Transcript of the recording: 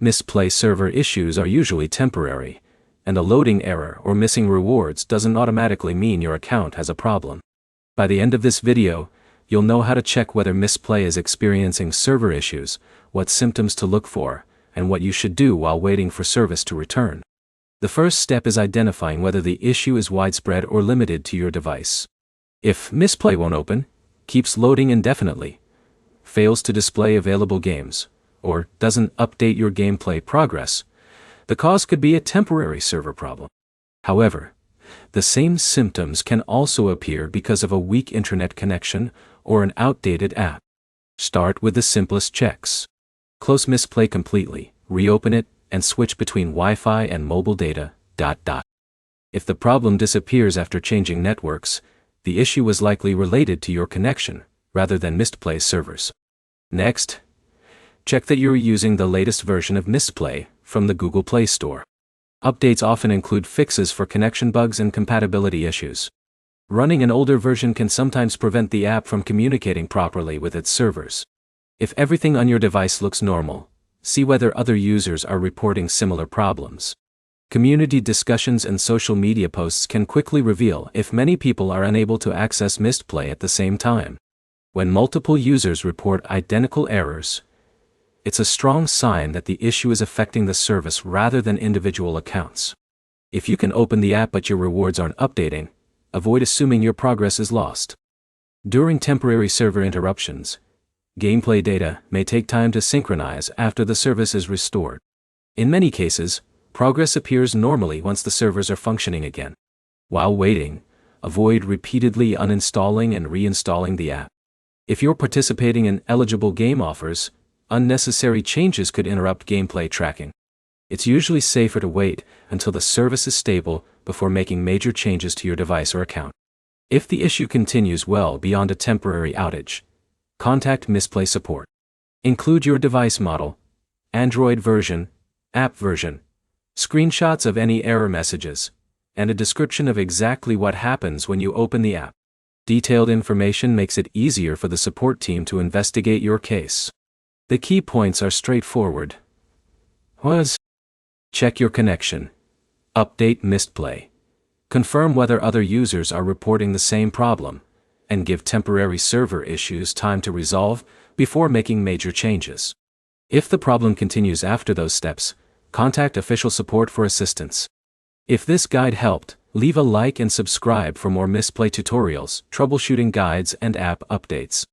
Mistplay server issues are usually temporary, and a loading error or missing rewards doesn't automatically mean your account has a problem. By the end of this video, you'll know how to check whether Mistplay is experiencing server issues, what symptoms to look for, and what you should do while waiting for service to return. The first step is identifying whether the issue is widespread or limited to your device. If Mistplay won't open, keeps loading indefinitely, fails to display available games, or doesn't update your gameplay progress, the cause could be a temporary server problem. However, the same symptoms can also appear because of a weak internet connection or an outdated app. Start with the simplest checks. Close Mistplay completely, reopen it, and switch between Wi-Fi and mobile data. If the problem disappears after changing networks, the issue was likely related to your connection, rather than Mistplay's servers. Next, check that you're using the latest version of Mistplay from the Google Play Store. Updates often include fixes for connection bugs and compatibility issues. Running an older version can sometimes prevent the app from communicating properly with its servers. If everything on your device looks normal, see whether other users are reporting similar problems. Community discussions and social media posts can quickly reveal if many people are unable to access Mistplay at the same time. When multiple users report identical errors, it's a strong sign that the issue is affecting the service rather than individual accounts. If you can open the app but your rewards aren't updating, avoid assuming your progress is lost. During temporary server interruptions, gameplay data may take time to synchronize after the service is restored. In many cases, progress appears normally once the servers are functioning again. While waiting, avoid repeatedly uninstalling and reinstalling the app. If you're participating in eligible game offers, unnecessary changes could interrupt gameplay tracking. It's usually safer to wait until the service is stable before making major changes to your device or account. If the issue continues well beyond a temporary outage, contact Mistplay support. Include your device model, Android version, app version, screenshots of any error messages, and a description of exactly what happens when you open the app. Detailed information makes it easier for the support team to investigate your case. The key points are straightforward. Check your connection. Update Mistplay. Confirm whether other users are reporting the same problem, and give temporary server issues time to resolve before making major changes. If the problem continues after those steps, contact official support for assistance. If this guide helped, leave a like and subscribe for more Mistplay tutorials, troubleshooting guides, and app updates.